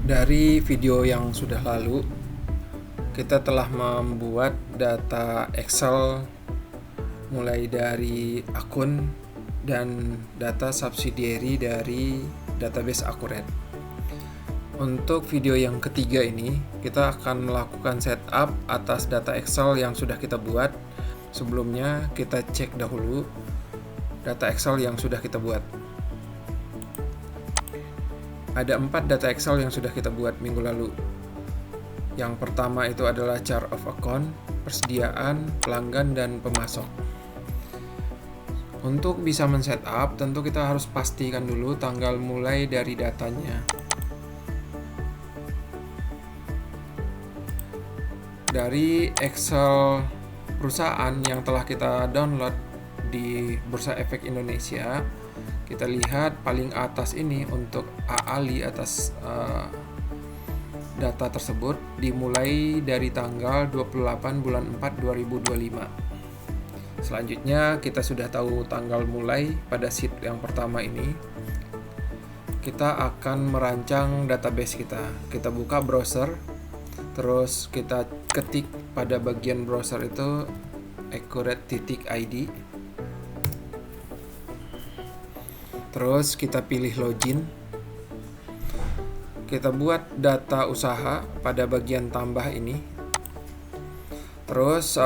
Dari video yang sudah lalu, kita telah membuat data Excel mulai dari akun dan data subsidiary dari database Accurate. Untuk video yang ketiga ini, kita akan melakukan setup atas data Excel yang sudah kita buat. Sebelumnya, kita cek dahulu data Excel yang sudah kita buat. Ada 4 data Excel yang sudah kita buat minggu lalu. Yang pertama itu adalah chart of account, persediaan, pelanggan, dan pemasok. Untuk bisa men-setup, tentu kita harus pastikan dulu tanggal mulai dari datanya. Dari Excel perusahaan yang telah kita download di Bursa Efek Indonesia, kita lihat paling atas ini untuk AALI atas data tersebut dimulai dari tanggal 28 bulan 4 2025. Selanjutnya kita sudah tahu tanggal mulai pada sheet yang pertama ini. Kita akan merancang database kita. Kita buka browser, terus kita ketik pada bagian browser itu accurate.id. Terus kita pilih login. Kita buat data usaha pada bagian tambah ini. Terus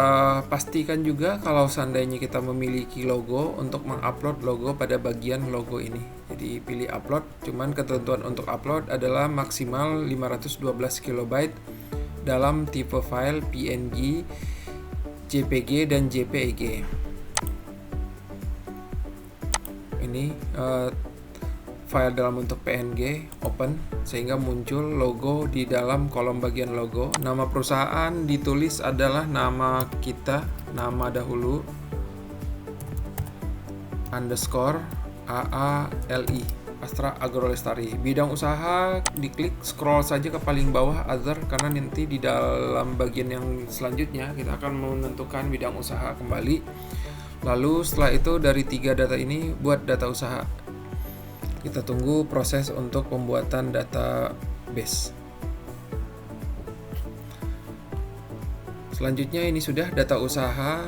pastikan juga kalau seandainya kita memiliki logo untuk mengupload logo pada bagian logo ini. Jadi pilih upload. Cuman ketentuan untuk upload adalah maksimal 512 KB dalam tipe file PNG, JPG, dan JPEG. Ini file dalam bentuk PNG, open, sehingga muncul logo di dalam kolom bagian logo. Nama perusahaan ditulis adalah nama kita, nama dahulu, underscore AALI, Astra Agrolestari. Bidang usaha diklik, scroll saja ke paling bawah other, karena nanti di dalam bagian yang selanjutnya kita akan menentukan bidang usaha kembali. Lalu setelah itu dari 3 data ini buat data usaha. Kita tunggu proses untuk pembuatan database. Selanjutnya ini sudah data usaha,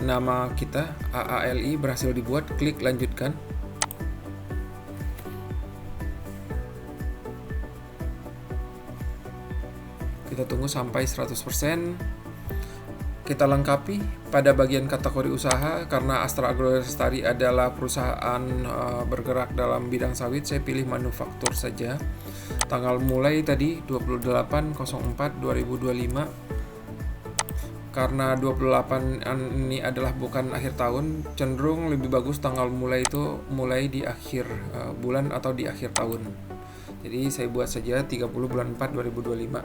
nama kita AALI berhasil dibuat, klik lanjutkan. Kita tunggu sampai 100%. Kita lengkapi pada bagian kategori usaha. Karena Astra Agrolestari adalah perusahaan bergerak dalam bidang sawit, saya pilih manufaktur saja. Tanggal mulai tadi 28/04/2025. Karena 28 ini adalah bukan akhir tahun, cenderung lebih bagus tanggal mulai itu mulai di akhir bulan atau di akhir tahun. Jadi saya buat saja 30 bulan 4 2025.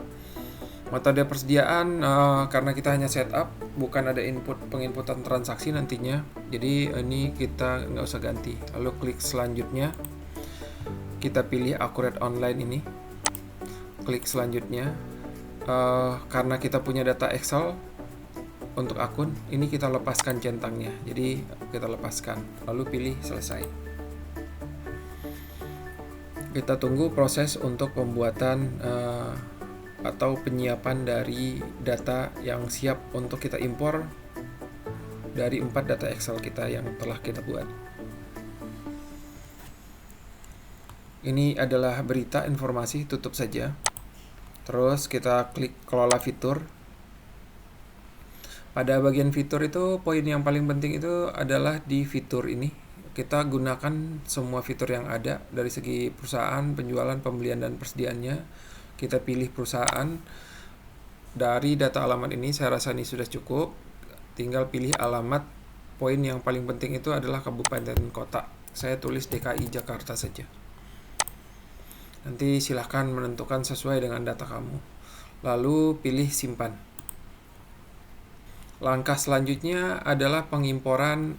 Metode persediaan, karena kita hanya setup, bukan ada penginputan transaksi nantinya, jadi ini kita nggak usah ganti. Lalu klik selanjutnya, kita pilih Accurate Online ini, klik selanjutnya. Karena kita punya data Excel untuk akun, ini kita lepaskan centangnya, jadi kita lepaskan, lalu pilih selesai. Kita tunggu proses untuk pembuatan atau penyiapan dari data yang siap untuk kita impor dari 4 data Excel kita yang telah kita buat. Ini adalah berita informasi, tutup saja. Terus kita klik kelola fitur. Pada bagian fitur itu, poin yang paling penting itu adalah di fitur ini. Kita gunakan semua fitur yang ada dari segi perusahaan, penjualan, pembelian, dan persediaannya. Kita pilih perusahaan. Dari data alamat ini saya rasa ini sudah cukup. Tinggal pilih alamat. Poin yang paling penting itu adalah kabupaten kota. Saya tulis DKI Jakarta saja. Nanti silahkan menentukan sesuai dengan data kamu. Lalu pilih simpan. Langkah selanjutnya adalah pengimporan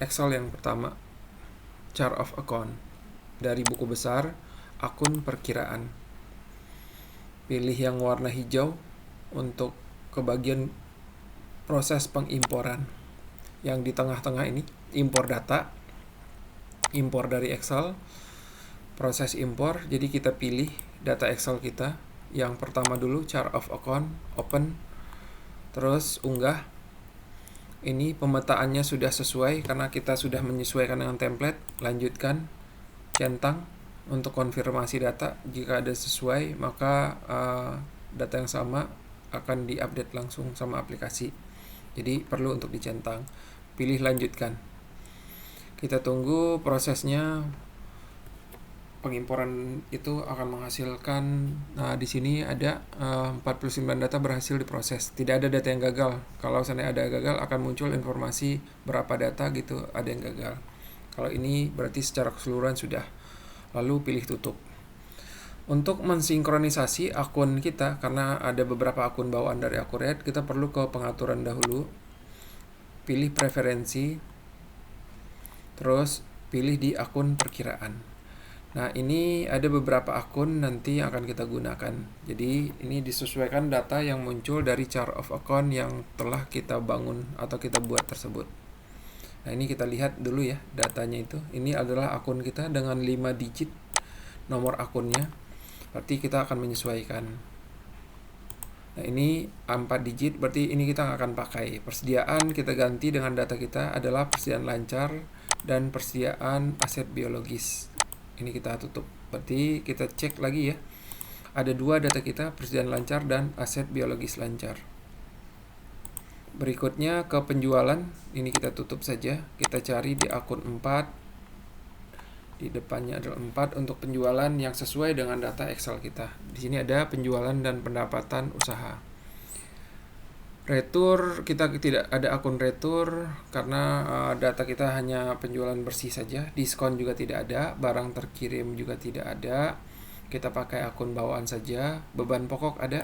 Excel yang pertama, chart of account, dari buku besar, akun perkiraan. Pilih yang warna hijau untuk ke bagian proses pengimporan. Yang di tengah-tengah ini, impor data, impor dari Excel, proses impor. Jadi kita pilih data Excel kita. Yang pertama dulu chart of account, open, terus unggah. Ini pemetaannya sudah sesuai karena kita sudah menyesuaikan dengan template. Lanjutkan, centang untuk konfirmasi data. Jika ada sesuai, maka data yang sama akan diupdate langsung sama aplikasi. Jadi perlu untuk dicentang. Pilih lanjutkan. Kita tunggu prosesnya. Pengimporan itu akan menghasilkan, di sini ada 49 data berhasil diproses. Tidak ada data yang gagal. Kalau seandainya ada gagal, akan muncul informasi berapa data gitu ada yang gagal. Kalau ini berarti secara keseluruhan sudah. Lalu pilih tutup. Untuk mensinkronisasi akun kita, karena ada beberapa akun bawaan dari Accurate, kita perlu ke pengaturan dahulu. Pilih preferensi, terus pilih di akun perkiraan. Nah, ini ada beberapa akun nanti yang akan kita gunakan. Jadi, ini disesuaikan data yang muncul dari chart of account yang telah kita bangun atau kita buat tersebut. Nah, ini kita lihat dulu ya datanya itu. Ini adalah akun kita dengan 5 digit nomor akunnya. Berarti kita akan menyesuaikan. Nah, ini 4 digit, berarti ini kita akan pakai. Persediaan kita ganti dengan data kita adalah persediaan lancar dan persediaan aset biologis. Ini kita tutup. Berarti kita cek lagi ya. Ada 2 data kita, persediaan lancar dan aset biologis lancar. Berikutnya ke penjualan, ini kita tutup saja. Kita cari di akun 4. Di depannya adalah 4 untuk penjualan yang sesuai dengan data Excel kita. Di sini ada penjualan dan pendapatan usaha. Retur, kita tidak ada akun retur karena data kita hanya penjualan bersih saja. Diskon juga tidak ada, barang terkirim juga tidak ada. Kita pakai akun bawaan saja. Beban pokok ada,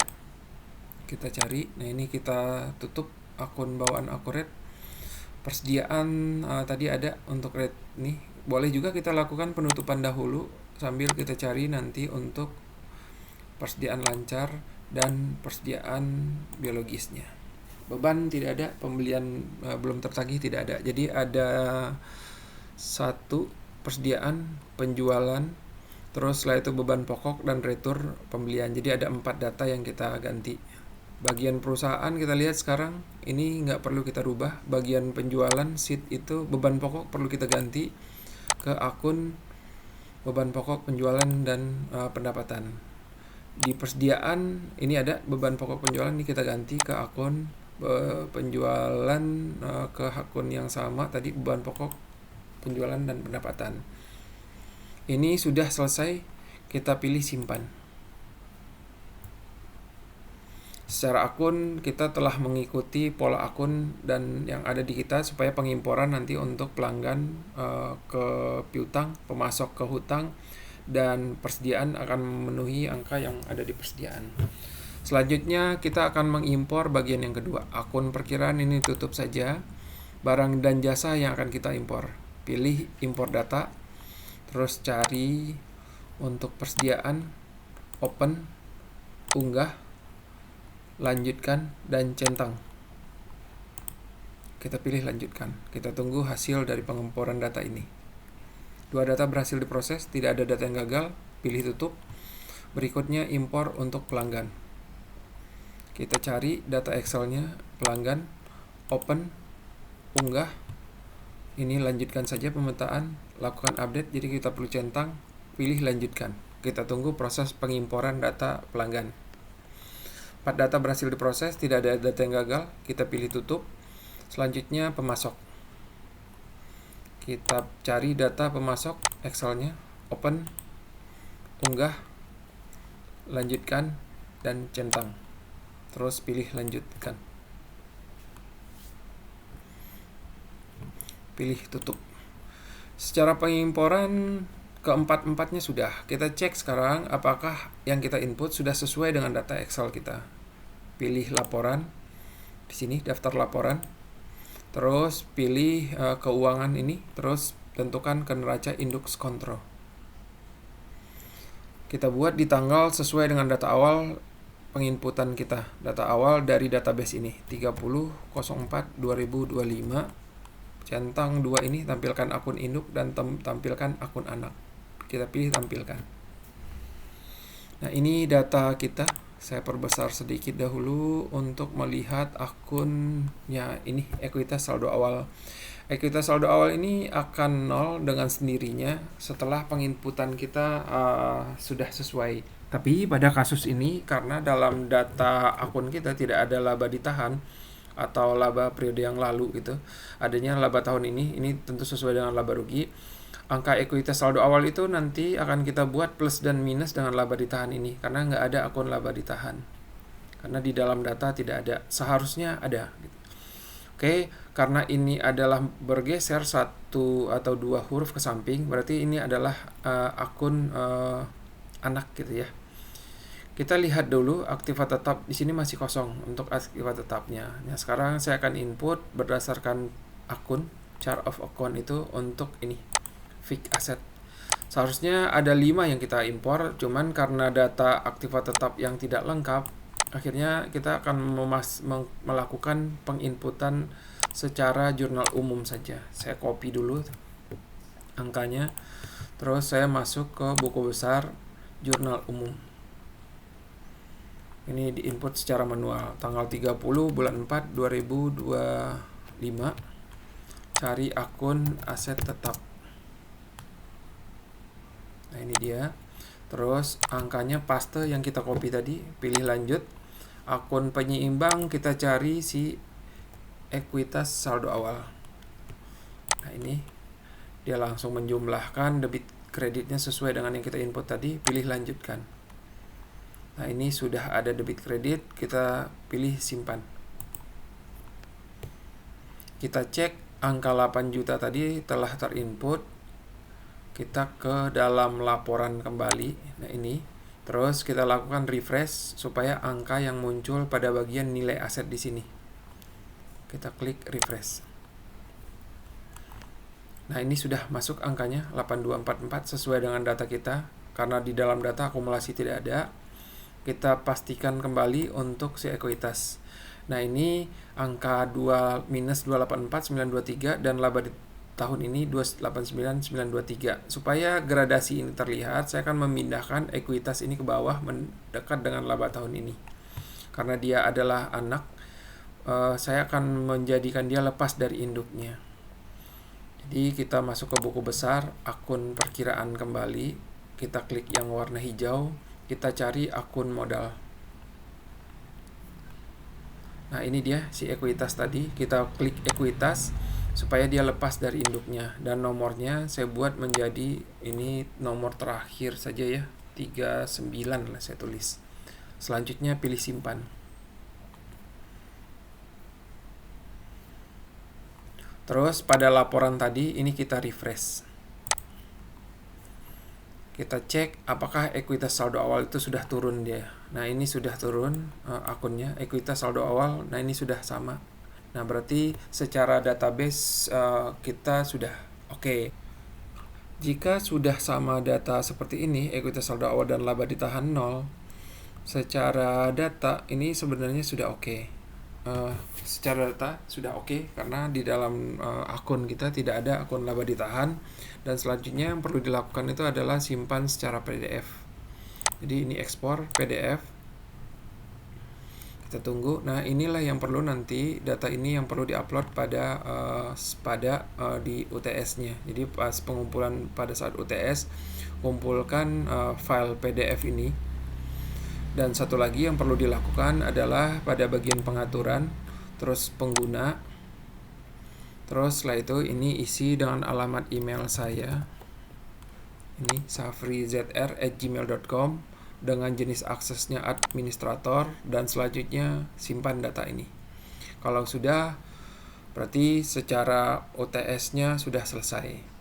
kita cari. Nah, ini kita tutup akun bawaan Accurate. Persediaan tadi ada untuk rate nih. Boleh juga kita lakukan penutupan dahulu sambil kita cari nanti untuk persediaan lancar dan persediaan biologisnya. Beban tidak ada, pembelian belum tertagih tidak ada. Jadi ada 1 persediaan, penjualan, terus setelah itu beban pokok dan retur pembelian. Jadi ada 4 data yang kita ganti. Bagian perusahaan kita lihat sekarang ini nggak perlu kita rubah. Bagian penjualan sheet itu beban pokok perlu kita ganti ke akun beban pokok, penjualan, dan pendapatan. Di persediaan ini ada beban pokok penjualan, ini kita ganti ke akun penjualan, ke akun yang sama tadi, beban pokok, penjualan, dan pendapatan. Ini sudah selesai, kita pilih simpan. Secara akun kita telah mengikuti pola akun dan yang ada di kita supaya pengimporan nanti untuk pelanggan ke piutang, pemasok ke hutang, dan persediaan akan memenuhi angka yang ada di persediaan. Selanjutnya kita akan mengimpor bagian yang kedua. Akun perkiraan ini tutup saja. Barang dan jasa yang akan kita impor. Pilih impor data. Terus cari untuk persediaan, open, unggah, lanjutkan, dan centang. Kita pilih lanjutkan. Kita tunggu hasil dari pengimporan data ini. 2 data berhasil diproses, tidak ada data yang gagal. Pilih tutup. Berikutnya impor untuk pelanggan. Kita cari data Excel-nya, pelanggan, open, unggah. Ini lanjutkan saja pemetaan, lakukan update, jadi kita perlu centang, pilih lanjutkan. Kita tunggu proses pengimporan data pelanggan. 4 data berhasil diproses, tidak ada data yang gagal, kita pilih tutup. Selanjutnya pemasok. Kita cari data pemasok Excel-nya, open, unggah, lanjutkan, dan centang. Terus pilih lanjutkan. Pilih tutup. Secara pengimporan keempat-empatnya sudah. Kita cek sekarang apakah yang kita input sudah sesuai dengan data Excel kita. Pilih laporan. Di sini daftar laporan. Terus pilih keuangan ini. Terus tentukan ke neraca indeks kontrol. Kita buat di tanggal sesuai dengan data awal penginputan kita. Data awal dari database ini 30/04/2025. Centang 2 ini, tampilkan akun induk dan tampilkan akun anak. Kita pilih tampilkan. Nah, ini data kita. Saya perbesar sedikit dahulu untuk melihat akunnya ini, ekuitas saldo awal. Ekuitas saldo awal ini akan nol dengan sendirinya setelah penginputan kita sudah sesuai. Tapi pada kasus ini, karena dalam data akun kita tidak ada laba ditahan atau laba periode yang lalu gitu, adanya laba tahun ini tentu sesuai dengan laba rugi. Angka ekuitas saldo awal itu nanti akan kita buat plus dan minus dengan laba ditahan ini, karena nggak ada akun laba ditahan. Karena di dalam data tidak ada, seharusnya ada. Oke, karena ini adalah bergeser satu atau dua huruf ke samping, berarti ini adalah akun anak gitu ya. Kita lihat dulu aktiva tetap di sini masih kosong untuk aktiva tetapnya. Nah, sekarang saya akan input berdasarkan akun chart of account itu untuk ini fixed asset. Seharusnya ada 5 yang kita impor, cuman karena data aktiva tetap yang tidak lengkap, akhirnya kita akan melakukan penginputan secara jurnal umum saja. Saya copy dulu angkanya, terus saya masuk ke buku besar jurnal umum. Ini diinput secara manual, tanggal 30 bulan 4 2025, cari akun aset tetap. Nah, ini dia. Terus angkanya paste yang kita copy tadi, pilih lanjut. Akun penyeimbang kita cari si ekuitas saldo awal. Nah, ini dia langsung menjumlahkan debit kreditnya sesuai dengan yang kita input tadi, pilih lanjutkan. Nah, ini sudah ada debit kredit, kita pilih simpan. Kita cek angka 8 juta tadi telah terinput. Kita ke dalam laporan kembali. Nah, ini. Terus kita lakukan refresh supaya angka yang muncul pada bagian nilai aset di sini. Kita klik refresh. Nah, ini sudah masuk angkanya 8244 sesuai dengan data kita. Karena di dalam data akumulasi tidak ada, kita pastikan kembali untuk si ekuitas. Nah, ini angka 2 minus 284923 dan laba di tahun ini 289923. Supaya gradasi ini terlihat, saya akan memindahkan ekuitas ini ke bawah mendekat dengan laba tahun ini. Karena dia adalah anak, saya akan menjadikan dia lepas dari induknya. Jadi kita masuk ke buku besar, akun perkiraan kembali. Kita klik yang warna hijau, kita cari akun modal. Nah, ini dia si ekuitas tadi. Kita klik ekuitas supaya dia lepas dari induknya, dan nomornya saya buat menjadi ini nomor terakhir saja ya, 39 lah saya tulis. Selanjutnya pilih simpan. Terus pada laporan tadi ini kita refresh. Kita cek apakah ekuitas saldo awal itu sudah turun dia. Nah, ini sudah turun akunnya, ekuitas saldo awal. Nah, ini sudah sama. Nah, berarti secara database kita sudah oke. Jika sudah sama data seperti ini, ekuitas saldo awal dan laba ditahan 0, secara data ini sebenarnya sudah oke. Secara data sudah oke, karena di dalam akun kita tidak ada akun laba ditahan. Dan selanjutnya yang perlu dilakukan itu adalah simpan secara PDF. Jadi ini ekspor PDF. Kita tunggu. Nah, inilah yang perlu nanti, data ini yang perlu diupload pada di UTS-nya. Jadi pas pengumpulan pada saat UTS, kumpulkan file PDF ini. Dan satu lagi yang perlu dilakukan adalah pada bagian pengaturan, terus pengguna. Terus setelah itu ini isi dengan alamat email saya. Ini safrizr@gmail.com dengan jenis aksesnya administrator, dan selanjutnya simpan data ini. Kalau sudah, berarti secara OTS-nya sudah selesai.